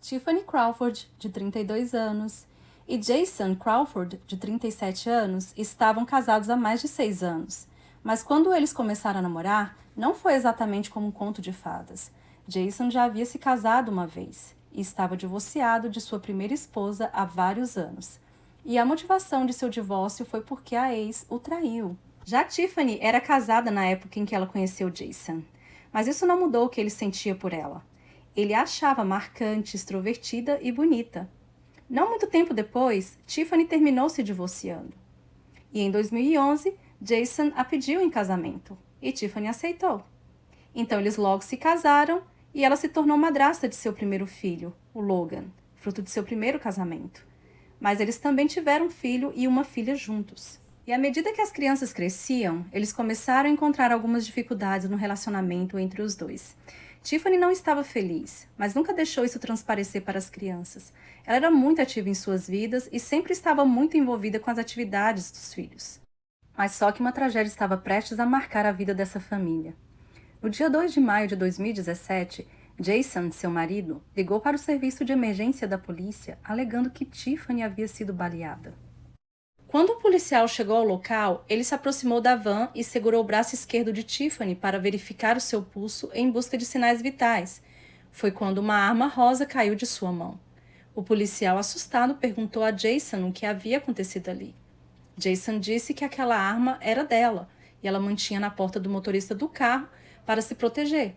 Tiffany Crawford, de 32 anos, e Jason Crawford, de 37 anos, estavam casados há mais de 6 anos. Mas quando eles começaram a namorar, não foi exatamente como um conto de fadas. Jason já havia se casado uma vez e estava divorciado de sua primeira esposa há vários anos. E a motivação de seu divórcio foi porque a ex o traiu. Já Tiffany era casada na época em que ela conheceu Jason, mas isso não mudou o que ele sentia por ela. Ele a achava marcante, extrovertida e bonita. Não muito tempo depois, Tiffany terminou se divorciando. E em 2011, Jason a pediu em casamento, e Tiffany aceitou. Então eles logo se casaram e ela se tornou madrasta de seu primeiro filho, o Logan, fruto de seu primeiro casamento. Mas eles também tiveram um filho e uma filha juntos. E à medida que as crianças cresciam, eles começaram a encontrar algumas dificuldades no relacionamento entre os dois. Tiffany não estava feliz, mas nunca deixou isso transparecer para as crianças. Ela era muito ativa em suas vidas e sempre estava muito envolvida com as atividades dos filhos. Mas só que uma tragédia estava prestes a marcar a vida dessa família. No dia 2 de maio de 2017, Jason, seu marido, ligou para o serviço de emergência da polícia, alegando que Tiffany havia sido baleada. Quando o policial chegou ao local, ele se aproximou da van e segurou o braço esquerdo de Tiffany para verificar o seu pulso em busca de sinais vitais. Foi quando uma arma rosa caiu de sua mão. O policial, assustado, perguntou a Jason o que havia acontecido ali. Jason disse que aquela arma era dela e ela mantinha na porta do motorista do carro para se proteger.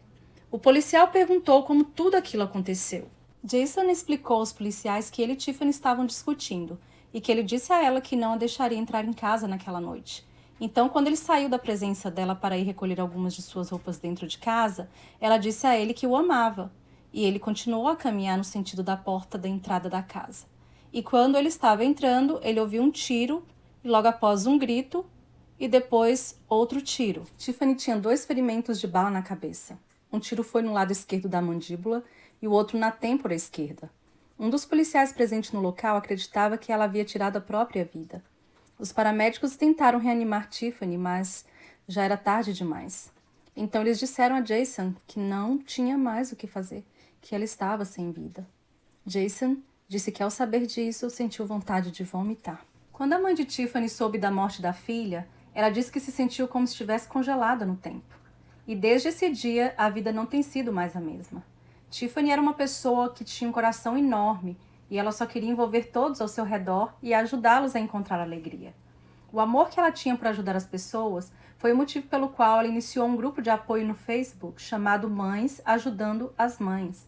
O policial perguntou como tudo aquilo aconteceu. Jason explicou aos policiais que ele e Tiffany estavam discutindo e que ele disse a ela que não a deixaria entrar em casa naquela noite. Então, quando ele saiu da presença dela para ir recolher algumas de suas roupas dentro de casa, ela disse a ele que o amava, e ele continuou a caminhar no sentido da porta da entrada da casa. E quando ele estava entrando, ele ouviu um tiro, e logo após um grito, e depois outro tiro. Tiffany tinha 2 ferimentos de bala na cabeça. Um tiro foi no lado esquerdo da mandíbula e o outro na têmpora esquerda. Um dos policiais presentes no local acreditava que ela havia tirado a própria vida. Os paramédicos tentaram reanimar Tiffany, mas já era tarde demais. Então eles disseram a Jason que não tinha mais o que fazer, que ela estava sem vida. Jason disse que ao saber disso sentiu vontade de vomitar. Quando a mãe de Tiffany soube da morte da filha, ela disse que se sentiu como se estivesse congelada no tempo. E desde esse dia, a vida não tem sido mais a mesma. Tiffany era uma pessoa que tinha um coração enorme e ela só queria envolver todos ao seu redor e ajudá-los a encontrar alegria. O amor que ela tinha por ajudar as pessoas foi o motivo pelo qual ela iniciou um grupo de apoio no Facebook chamado Mães Ajudando as Mães.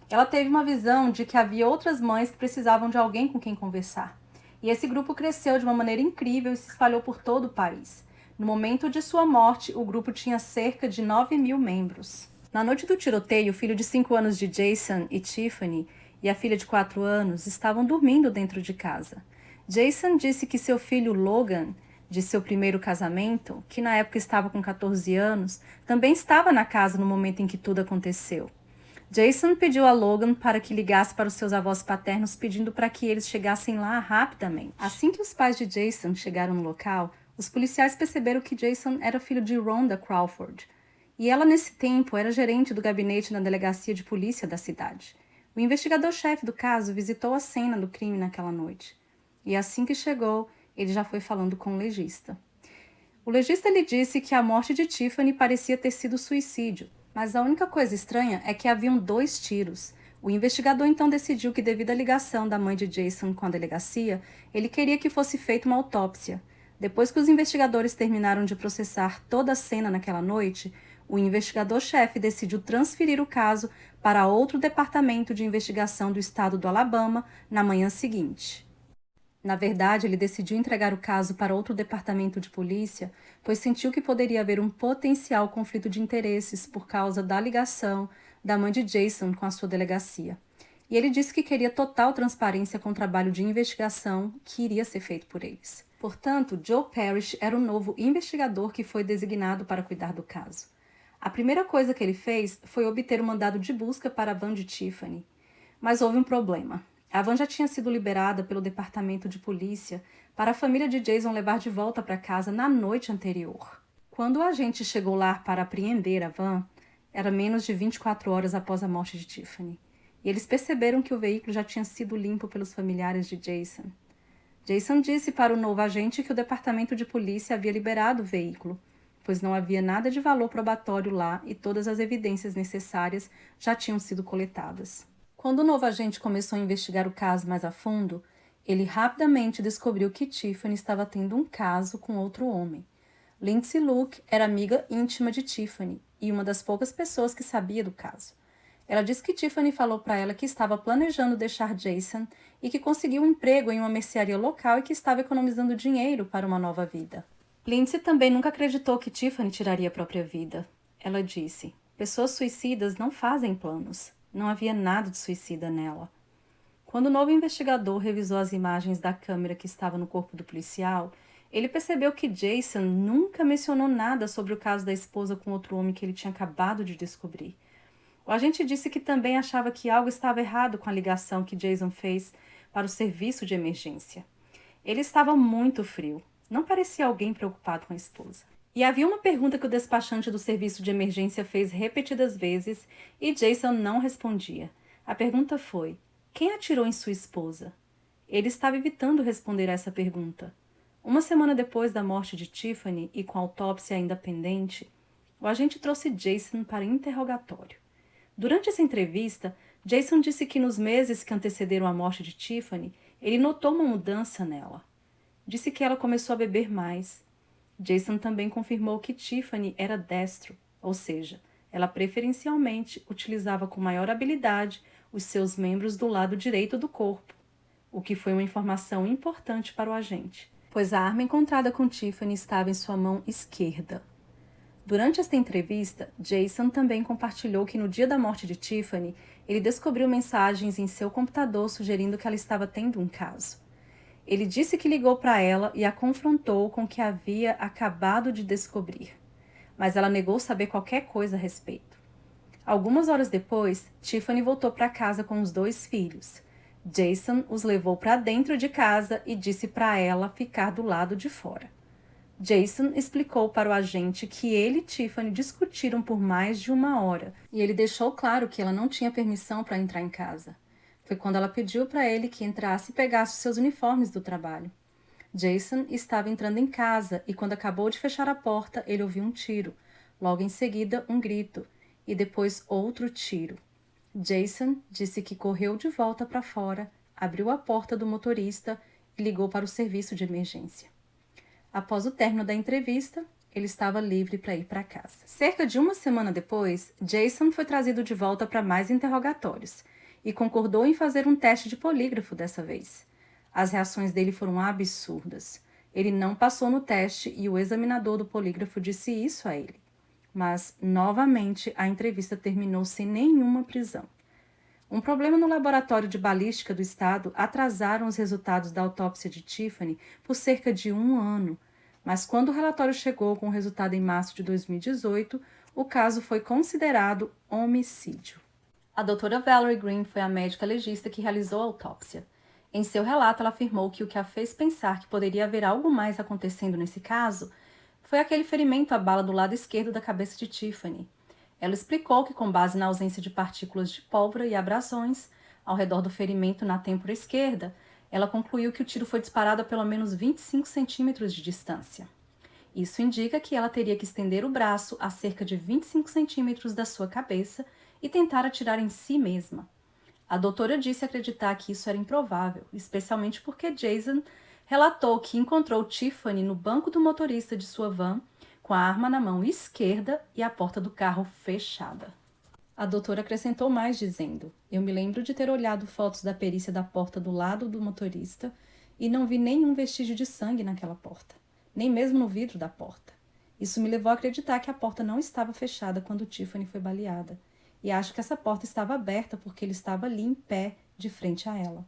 Ela teve uma visão de que havia outras mães que precisavam de alguém com quem conversar. E esse grupo cresceu de uma maneira incrível e se espalhou por todo o país. No momento de sua morte, o grupo tinha cerca de 9.000 membros. Na noite do tiroteio, o filho de 5 anos de Jason e Tiffany e a filha de 4 anos estavam dormindo dentro de casa. Jason disse que seu filho Logan, de seu primeiro casamento, que na época estava com 14 anos, também estava na casa no momento em que tudo aconteceu. Jason pediu a Logan para que ligasse para os seus avós paternos pedindo para que eles chegassem lá rapidamente. Assim que os pais de Jason chegaram no local, os policiais perceberam que Jason era filho de Rhonda Crawford, e ela nesse tempo era gerente do gabinete na delegacia de polícia da cidade. O investigador-chefe do caso visitou a cena do crime naquela noite, e assim que chegou, ele já foi falando com o legista. O legista lhe disse que a morte de Tiffany parecia ter sido suicídio, mas a única coisa estranha é que haviam 2 tiros. O investigador então decidiu que, devido à ligação da mãe de Jason com a delegacia, ele queria que fosse feita uma autópsia. Depois que os investigadores terminaram de processar toda a cena naquela noite, o investigador-chefe decidiu transferir o caso para outro departamento de investigação do estado do Alabama na manhã seguinte. Na verdade, ele decidiu entregar o caso para outro departamento de polícia, pois sentiu que poderia haver um potencial conflito de interesses por causa da ligação da mãe de Jason com a sua delegacia. E ele disse que queria total transparência com o trabalho de investigação que iria ser feito por eles. Portanto, Joe Parrish era o novo investigador que foi designado para cuidar do caso. A primeira coisa que ele fez foi obter um mandado de busca para a van de Tiffany. Mas houve um problema. A van já tinha sido liberada pelo departamento de polícia para a família de Jason levar de volta para casa na noite anterior. Quando o agente chegou lá para apreender a van, era menos de 24 horas após a morte de Tiffany. e eles perceberam que o veículo já tinha sido limpo pelos familiares de Jason. Jason disse para o novo agente que o departamento de polícia havia liberado o veículo, pois não havia nada de valor probatório lá e todas as evidências necessárias já tinham sido coletadas. Quando o novo agente começou a investigar o caso mais a fundo, ele rapidamente descobriu que Tiffany estava tendo um caso com outro homem. Lindsay Luke era amiga íntima de Tiffany e uma das poucas pessoas que sabia do caso. Ela disse que Tiffany falou para ela que estava planejando deixar Jason e que conseguiu um emprego em uma mercearia local e que estava economizando dinheiro para uma nova vida. Lindsay também nunca acreditou que Tiffany tiraria a própria vida. Ela disse: pessoas suicidas não fazem planos. Não havia nada de suicida nela. Quando o novo investigador revisou as imagens da câmera que estava no corpo do policial, ele percebeu que Jason nunca mencionou nada sobre o caso da esposa com outro homem que ele tinha acabado de descobrir. O agente disse que também achava que algo estava errado com a ligação que Jason fez para o serviço de emergência. Ele estava muito frio. Não parecia alguém preocupado com a esposa. E havia uma pergunta que o despachante do serviço de emergência fez repetidas vezes e Jason não respondia. A pergunta foi: quem atirou em sua esposa? Ele estava evitando responder essa pergunta. Uma semana depois da morte de Tiffany e com a autópsia ainda pendente, o agente trouxe Jason para interrogatório. Durante essa entrevista, Jason disse que nos meses que antecederam a morte de Tiffany, ele notou uma mudança nela. Disse que ela começou a beber mais. Jason também confirmou que Tiffany era destro, ou seja, ela preferencialmente utilizava com maior habilidade os seus membros do lado direito do corpo, o que foi uma informação importante para o agente, pois a arma encontrada com Tiffany estava em sua mão esquerda. Durante esta entrevista, Jason também compartilhou que no dia da morte de Tiffany, ele descobriu mensagens em seu computador sugerindo que ela estava tendo um caso. Ele disse que ligou para ela e a confrontou com o que havia acabado de descobrir, mas ela negou saber qualquer coisa a respeito. Algumas horas depois, Tiffany voltou para casa com os 2 filhos. Jason os levou para dentro de casa e disse para ela ficar do lado de fora. Jason explicou para o agente que ele e Tiffany discutiram por mais de 1 hora e ele deixou claro que ela não tinha permissão para entrar em casa. Foi quando ela pediu para ele que entrasse e pegasse os seus uniformes do trabalho. Jason estava entrando em casa e quando acabou de fechar a porta, ele ouviu um tiro. Logo em seguida, um grito e depois outro tiro. Jason disse que correu de volta para fora, abriu a porta do motorista e ligou para o serviço de emergência. Após o término da entrevista, ele estava livre para ir para casa. Cerca de 1 semana depois, Jason foi trazido de volta para mais interrogatórios e concordou em fazer um teste de polígrafo dessa vez. As reações dele foram absurdas. Ele não passou no teste e o examinador do polígrafo disse isso a ele. Mas, novamente, a entrevista terminou sem nenhuma prisão. Um problema no laboratório de balística do estado atrasaram os resultados da autópsia de Tiffany por cerca de 1 ano, mas quando o relatório chegou com o resultado em março de 2018, o caso foi considerado homicídio. A doutora Valerie Green foi a médica legista que realizou a autópsia. Em seu relato, ela afirmou que o que a fez pensar que poderia haver algo mais acontecendo nesse caso foi aquele ferimento à bala do lado esquerdo da cabeça de Tiffany. Ela explicou que, com base na ausência de partículas de pólvora e abrasões ao redor do ferimento na têmpora esquerda, ela concluiu que o tiro foi disparado a pelo menos 25 centímetros de distância. Isso indica que ela teria que estender o braço a cerca de 25 centímetros da sua cabeça e tentar atirar em si mesma. A doutora disse acreditar que isso era improvável, especialmente porque Jason relatou que encontrou Tiffany no banco do motorista de sua van, com a arma na mão esquerda e a porta do carro fechada. A doutora acrescentou mais dizendo: eu me lembro de ter olhado fotos da perícia da porta do lado do motorista e não vi nenhum vestígio de sangue naquela porta, nem mesmo no vidro da porta. Isso me levou a acreditar que a porta não estava fechada quando Tiffany foi baleada, e acho que essa porta estava aberta porque ele estava ali em pé, de frente a ela.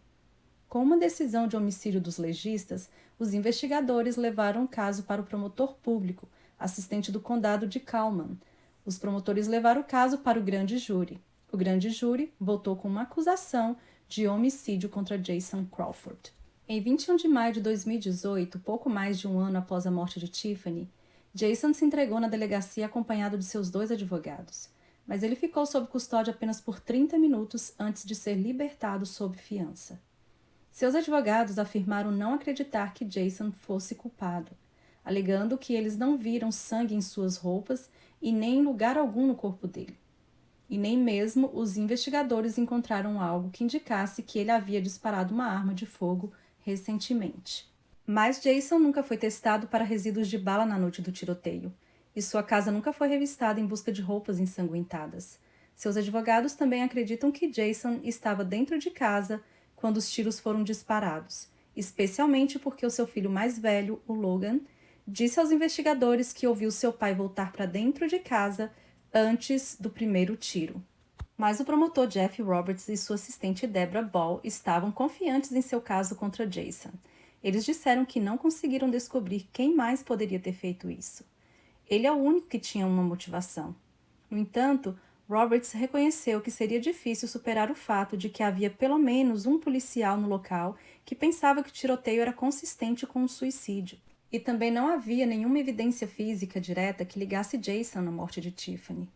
Com uma decisão de homicídio dos legistas, os investigadores levaram o caso para o promotor público, assistente do condado de Cullman. Os promotores levaram o caso para o grande júri. O grande júri votou com uma acusação de homicídio contra Jason Crawford. Em 21 de maio de 2018, pouco mais de 1 ano após a morte de Tiffany, Jason se entregou na delegacia acompanhado de seus 2 advogados. mas ele ficou sob custódia apenas por 30 minutos antes de ser libertado sob fiança. Seus advogados afirmaram não acreditar que Jason fosse culpado, alegando que eles não viram sangue em suas roupas e nem em lugar algum no corpo dele. E nem mesmo os investigadores encontraram algo que indicasse que ele havia disparado uma arma de fogo recentemente. Mas Jason nunca foi testado para resíduos de bala na noite do tiroteio, e sua casa nunca foi revistada em busca de roupas ensanguentadas. Seus advogados também acreditam que Jason estava dentro de casa quando os tiros foram disparados, especialmente porque o seu filho mais velho, o Logan, disse aos investigadores que ouviu seu pai voltar para dentro de casa antes do primeiro tiro. Mas o promotor Jeff Roberts e sua assistente Deborah Ball estavam confiantes em seu caso contra Jason. Eles disseram que não conseguiram descobrir quem mais poderia ter feito isso. Ele é o único que tinha uma motivação. No entanto, Roberts reconheceu que seria difícil superar o fato de que havia pelo menos um policial no local que pensava que o tiroteio era consistente com um suicídio. E também não havia nenhuma evidência física direta que ligasse Jason à morte de Tiffany.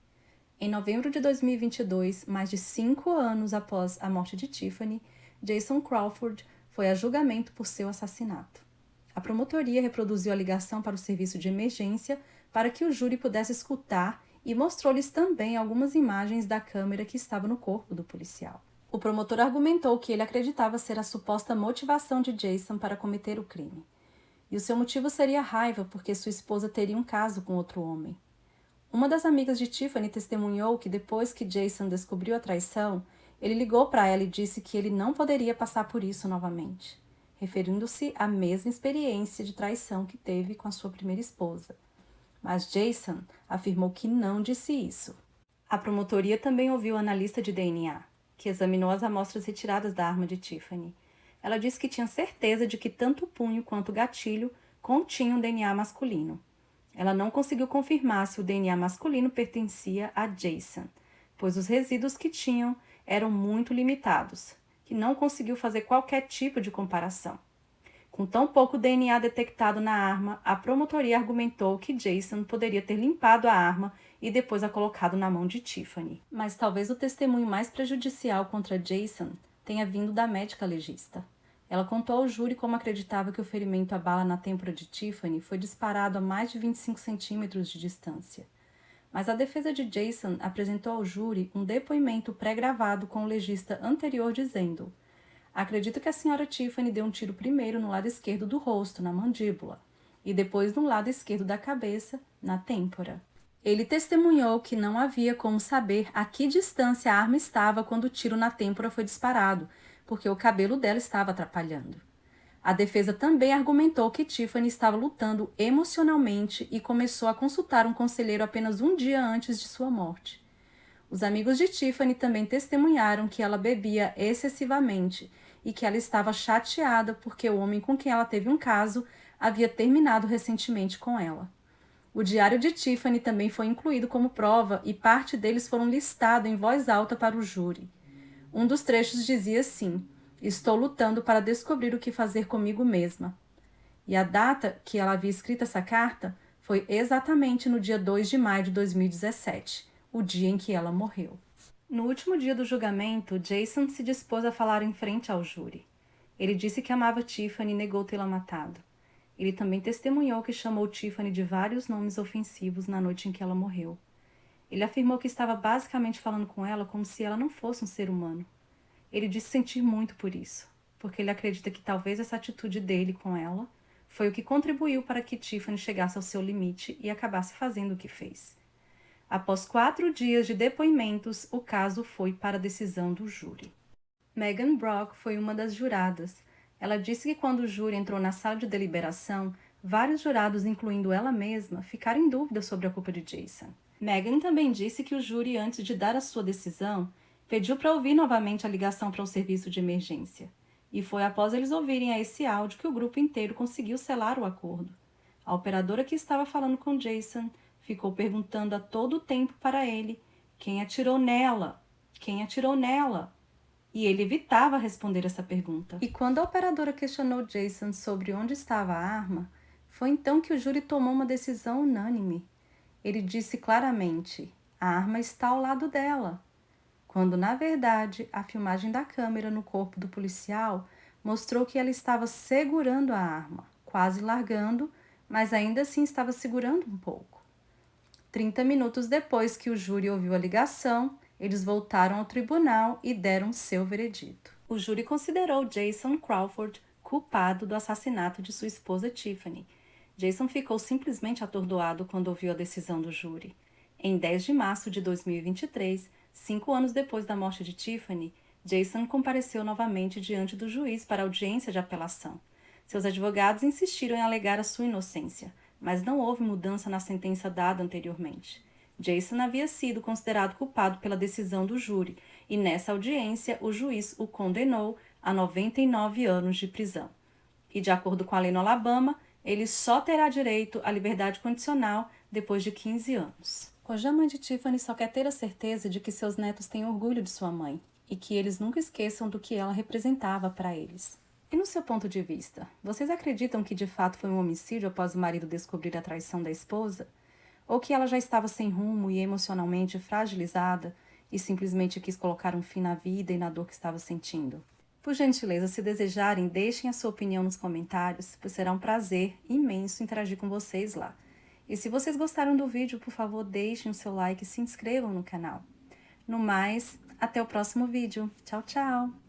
Em novembro de 2022, mais de 5 anos após a morte de Tiffany, Jason Crawford foi a julgamento por seu assassinato. A promotoria reproduziu a ligação para o serviço de emergência para que o júri pudesse escutar e mostrou-lhes também algumas imagens da câmera que estava no corpo do policial. O promotor argumentou que ele acreditava ser a suposta motivação de Jason para cometer o crime. E o seu motivo seria raiva porque sua esposa teria um caso com outro homem. Uma das amigas de Tiffany testemunhou que depois que Jason descobriu a traição, ele ligou para ela e disse que ele não poderia passar por isso novamente, referindo-se à mesma experiência de traição que teve com a sua primeira esposa. Mas Jason afirmou que não disse isso. A promotoria também ouviu o analista de DNA, que examinou as amostras retiradas da arma de Tiffany. Ela disse que tinha certeza de que tanto o punho quanto o gatilho continham DNA masculino. Ela não conseguiu confirmar se o DNA masculino pertencia a Jason, pois os resíduos que tinham eram muito limitados, que não conseguiu fazer qualquer tipo de comparação. Com tão pouco DNA detectado na arma, a promotoria argumentou que Jason poderia ter limpado a arma e depois a colocado na mão de Tiffany. Mas talvez o testemunho mais prejudicial contra Jason tenha vindo da médica legista. Ela contou ao júri como acreditava que o ferimento à bala na têmpora de Tiffany foi disparado a mais de 25 centímetros de distância. Mas a defesa de Jason apresentou ao júri um depoimento pré-gravado com o legista anterior dizendo: acredito que a senhora Tiffany deu um tiro primeiro no lado esquerdo do rosto, na mandíbula, e depois no lado esquerdo da cabeça, na têmpora. Ele testemunhou que não havia como saber a que distância a arma estava quando o tiro na têmpora foi disparado, porque o cabelo dela estava atrapalhando. A defesa também argumentou que Tiffany estava lutando emocionalmente e começou a consultar um conselheiro apenas um dia antes de sua morte. Os amigos de Tiffany também testemunharam que ela bebia excessivamente e que ela estava chateada porque o homem com quem ela teve um caso havia terminado recentemente com ela. O diário de Tiffany também foi incluído como prova e parte deles foram listados em voz alta para o júri. Um dos trechos dizia assim: estou lutando para descobrir o que fazer comigo mesma. E a data que ela havia escrito essa carta foi exatamente no dia 2 de maio de 2017, o dia em que ela morreu. No último dia do julgamento, Jason se dispôs a falar em frente ao júri. Ele disse que amava Tiffany e negou tê-la matado. Ele também testemunhou que chamou Tiffany de vários nomes ofensivos na noite em que ela morreu. Ele afirmou que estava basicamente falando com ela como se ela não fosse um ser humano. Ele disse sentir muito por isso, porque ele acredita que talvez essa atitude dele com ela foi o que contribuiu para que Tiffany chegasse ao seu limite e acabasse fazendo o que fez. Após 4 dias de depoimentos, o caso foi para a decisão do júri. Megan Brock foi uma das juradas. Ela disse que quando o júri entrou na sala de deliberação, vários jurados, incluindo ela mesma, ficaram em dúvida sobre a culpa de Jason. Megan também disse que o júri, antes de dar a sua decisão, pediu para ouvir novamente a ligação para o serviço de emergência. E foi após eles ouvirem esse áudio que o grupo inteiro conseguiu selar o acordo. A operadora que estava falando com Jason ficou perguntando a todo tempo para ele: quem atirou nela? Quem atirou nela? E ele evitava responder essa pergunta. E quando a operadora questionou Jason sobre onde estava a arma, foi então que o júri tomou uma decisão unânime. Ele disse claramente: A arma está ao lado dela. Quando, na verdade, a filmagem da câmera no corpo do policial mostrou que ela estava segurando a arma, quase largando, mas ainda assim estava segurando um pouco. 30 minutos depois que o júri ouviu a ligação, eles voltaram ao tribunal e deram seu veredito. O júri considerou Jason Crawford culpado do assassinato de sua esposa Tiffany. Jason ficou simplesmente atordoado quando ouviu a decisão do júri. Em 10 de março de 2023, 5 anos depois da morte de Tiffany, Jason compareceu novamente diante do juiz para audiência de apelação. Seus advogados insistiram em alegar a sua inocência, mas não houve mudança na sentença dada anteriormente. Jason havia sido considerado culpado pela decisão do júri e, nessa audiência, o juiz o condenou a 99 anos de prisão. E, de acordo com a lei no Alabama, ele só terá direito à liberdade condicional depois de 15 anos. Hoje a mãe de Tiffany só quer ter a certeza de que seus netos têm orgulho de sua mãe e que eles nunca esqueçam do que ela representava para eles. E no seu ponto de vista, vocês acreditam que de fato foi um homicídio após o marido descobrir a traição da esposa? Ou que ela já estava sem rumo e emocionalmente fragilizada e simplesmente quis colocar um fim na vida e na dor que estava sentindo? Por gentileza, se desejarem, deixem a sua opinião nos comentários, pois será um prazer imenso interagir com vocês lá. E se vocês gostaram do vídeo, por favor, deixem o seu like e se inscrevam no canal. No mais, até o próximo vídeo. Tchau, tchau!